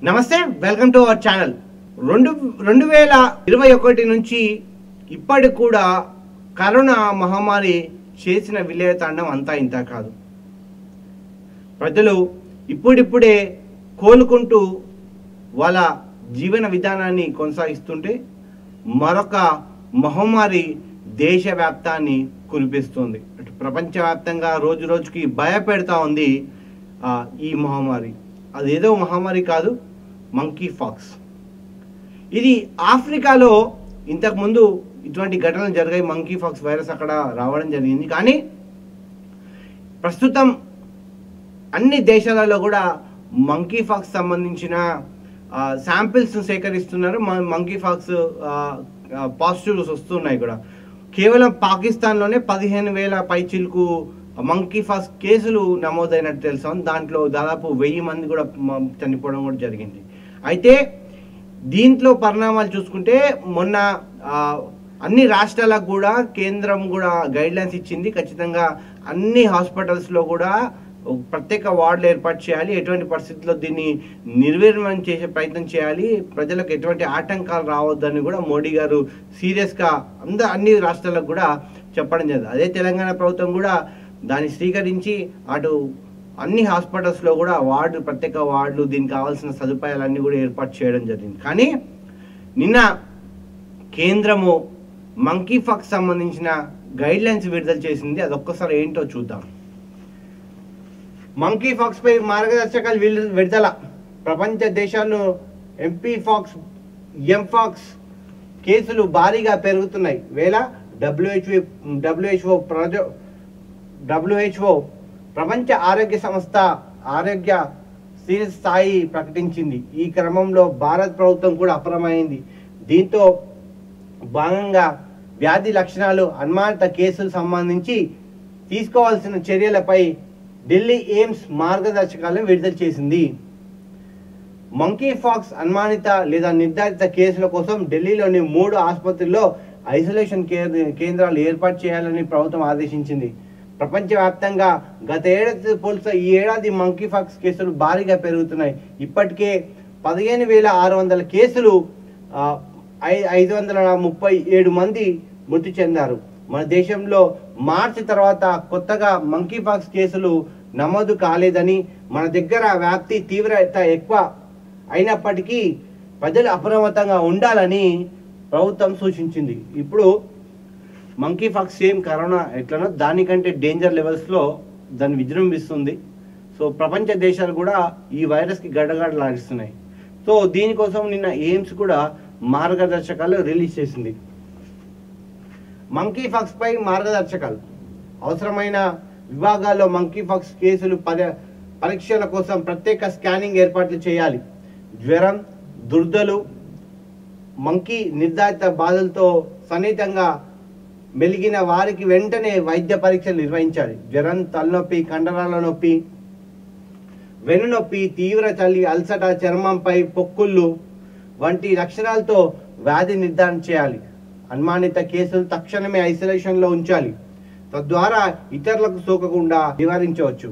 నమస్తే, welcome to our channel. 2021 నుంచి ఇప్పటికి కూడా కరోనా మహమ్మారి చేసిన విలయతాండం అంతా ఇంత కాదు. ప్రజలు ఇప్పుడిప్పుడే కోలుకుంటూ వాళ్ళ జీవన విధానాన్ని కొనసాగిస్తుంటే మరొక మహమ్మారి దేశవ్యాప్తాన్ని కురిపిస్తుంది. ప్రపంచవ్యాప్తంగా రోజు రోజుకి భయపెడతా ఉంది ఈ మహమ్మారి. అదేదో మహమ్మారి కాదు, మంకీ ఫాక్స్. ఇది ఆఫ్రికాలో ఇంతకుముందు ఇటువంటి ఘటనలు జరిగాయి. మంకీ ఫాక్స్ వైరస్ అక్కడ రావడం జరిగింది. కానీ ప్రస్తుతం అన్ని దేశాలలో కూడా మంకీ ఫాక్స్ సంబంధించిన శాంపిల్స్ సేకరిస్తున్నారు. మంకీ ఫాక్స్ పాజిటివ్స్ వస్తున్నాయి కూడా. కేవలం పాకిస్తాన్లోనే 15,000 పైచిలకు మంకీ ఫాక్స్ కేసులు నమోదైనట్టు తెలుసాం. దాంట్లో దాదాపు 1000 మంది కూడా చనిపోవడం కూడా జరిగింది. అయితే దీంట్లో పరిణామాలు చూసుకుంటే మొన్న అన్ని రాష్ట్రాలకు కూడా కేంద్రం కూడా గైడ్లైన్స్ ఇచ్చింది. ఖచ్చితంగా అన్ని హాస్పిటల్స్లో కూడా ప్రత్యేక వార్డులు ఏర్పాటు చేయాలి. ఎటువంటి పరిస్థితుల్లో దీన్ని నిర్వీర్యం చేసే ప్రయత్నం చేయాలి. ప్రజలకు ఎటువంటి ఆటంకాలు రావద్దని కూడా మోడీ గారు సీరియస్గా అన్ని రాష్ట్రాలకు కూడా చెప్పడం జరిగింది. అదే తెలంగాణ ప్రభుత్వం కూడా దాన్ని స్వీకరించి అటు అన్ని హాస్పిటల్స్లో కూడా ప్రత్యేక వార్డులు, దీనికి కావాల్సిన సదుపాయాలన్నీ కూడా ఏర్పాటు చేయడం జరిగింది. కానీ నిన్న కేంద్రము మంకీ ఫాక్స్ సంబంధించిన గైడ్లైన్స్ విడుదల చేసింది. అదొక్కసారి ఏంటో చూద్దాం. మంకీ ఫాక్స్ పై మార్గదర్శకాలు విడుదల. ప్రపంచ దేశాల్లో ఎంఫాక్స్ కేసులు భారీగా పెరుగుతున్నాయి. WHO ప్రపంచ ఆరోగ్య సంస్థ ఆరోగ్య స్థాయి ప్రకటించింది. ఈ క్రమంలో భారత ప్రభుత్వం కూడా అప్రమత్తమైంది. దీంతో భాగంగా వ్యాధి లక్షణాలు, అనుమానిత కేసులు సంబంధించి తీసుకోవాల్సిన చర్యలపై ఢిల్లీ ఎయిమ్స్ మార్గదర్శకాలను విడుదల చేసింది. మంకీ ఫాక్స్ అనుమానిత లేదా నిర్ధారిత కేసుల కోసం ఢిల్లీలోని 3 ఆసుపత్రుల్లో ఐసోలేషన్ కేంద్రాలు ఏర్పాటు చేయాలని ప్రభుత్వం ఆదేశించింది. ప్రపంచవ్యాప్తంగా గత ఏడాది పోలిస్తే ఈ ఏడాది మంకీ ఫాక్స్ కేసులు భారీగా పెరుగుతున్నాయి. ఇప్పటికే 15,600 కేసులు, 537 మంది మృతి చెందారు. మన దేశంలో మార్చి తర్వాత కొత్తగా మంకీ ఫాక్స్ కేసులు నమోదు కాలేదని, మన దగ్గర వ్యాప్తి తీవ్రత ఎక్కువ అయినప్పటికీ ప్రజలు అప్రమత్తంగా ఉండాలని ప్రభుత్వం సూచించింది. ఇప్పుడు మంకీ ఫాక్స్ సేమ్ కరోనా ఎట్లనో దానికంటే డేంజర్ లెవెల్స్లో దాన్ని విజృంభిస్తుంది. సో ప్రపంచ దేశాలు కూడా ఈ వైరస్కి గడగడలాడిస్తున్నాయి. సో దీనికోసం నిన్న ఎయిమ్స్ కూడా మార్గదర్శకాలు రిలీజ్ చేసింది. మంకీ ఫాక్స్ పై మార్గదర్శకాలు. అవసరమైన విభాగాల్లో మంకీ ఫాక్స్ కేసులు పరీక్షల కోసం ప్రత్యేక స్కానింగ్ ఏర్పాట్లు చేయాలి. జ్వరం, దుర్దలు, మంకీ నిర్ధారిత బాధలతో సన్నిహితంగా మెలిగిన వారికి వెంటనే వైద్య పరీక్షలు నిర్వహించాలి. జ్వరం, తలనొప్పి, కండరాల నొప్పి, వెన్నునొప్పి, తీవ్ర చలి, అల్సట, చర్మంపై పొక్కుళ్ళు వంటి లక్షణాలతో వ్యాధి నిర్ధారణ చేయాలి. అనుమానిత కేసులు తక్షణమే ఐసోలేషన్లో ఉంచాలి. తద్వారా ఇతరులకు సోకకుండా నివారించవచ్చు.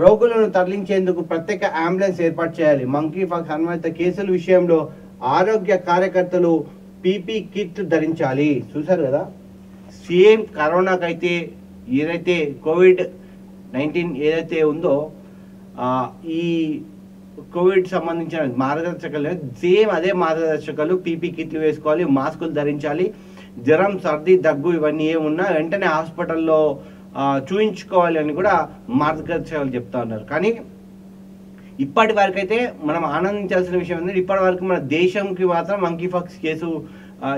రోగులను తరలించేందుకు ప్రత్యేక అంబులెన్స్ ఏర్పాటు చేయాలి. మంకీ ఫాక్స్ అనుమానిత కేసుల విషయంలో ఆరోగ్య కార్యకర్తలు పీపీ కిట్ ధరించాలి. చూసారు కదా, సేమ్ కరోనాకైతే ఏదైతే COVID-19 ఏదైతే ఉందో ఈ కోవిడ్ సంబంధించిన మార్గదర్శకాలు సేమ్ అదే మార్గదర్శకాలు. పీపీ కిట్లు వేసుకోవాలి, మాస్కులు ధరించాలి. జ్వరం, సర్ది, దగ్గు ఇవన్నీ ఏమున్నా వెంటనే హాస్పిటల్లో చూయించుకోవాలి అని కూడా మార్గదర్శకాలు చెప్తా ఉన్నారు. కానీ ఇప్పటి వరకు అయితే మనం ఆనందించాల్సిన విషయం ఏంటంటే ఇప్పటి వరకు మన దేశంకి మాత్రం మంకీ ఫాక్స్ కేసు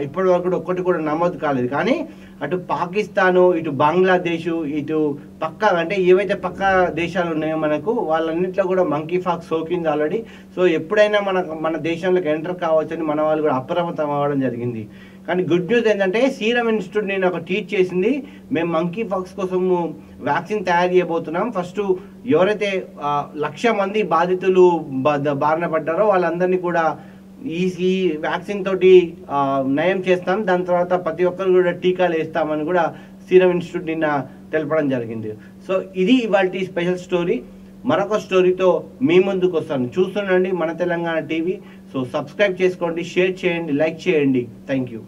ఇప్పటి వరకు ఒక్కటి కూడా నమోదు కాలేదు. కానీ అటు పాకిస్తాను, ఇటు బంగ్లాదేశ్, ఇటు అంటే ఏవైతే పక్క దేశాలు ఉన్నాయో మనకు వాళ్ళన్నింటిలో కూడా మంకీ ఫాక్స్ సోకింది ఆల్రెడీ. సో ఎప్పుడైనా మన దేశంలోకి ఎంటర్ కావచ్చని మన వాళ్ళు కూడా అప్రమత్తం అవ్వడం జరిగింది. కానీ గుడ్ న్యూస్ ఏంటంటే సీరం ఇన్స్టిట్యూట్ నేను ఒక ట్వీట్ చేసింది, మేము మంకీ ఫాక్స్ కోసము వ్యాక్సిన్ తయారు చేయబోతున్నాం. ఫస్ట్ ఎవరైతే 1,00,000 మంది బాధితులు బారిన పడ్డారో వాళ్ళందరినీ కూడా ఈ వ్యాక్సిన్ తోటి నయం చేస్తాం. దాని తర్వాత ప్రతి ఒక్కరు కూడా టీకాలు వేస్తామని కూడా సీరం ఇన్స్టిట్యూట్ నిన్న తెలపడం జరిగింది. సో ఇది ఇవాళ స్పెషల్ స్టోరీ. మరొక స్టోరీతో మీ ముందుకు వస్తాను. చూస్తుండండి మన తెలంగాణ టీవీ. సో సబ్స్క్రైబ్ చేసుకోండి, షేర్ చేయండి, లైక్ చేయండి. Thank you.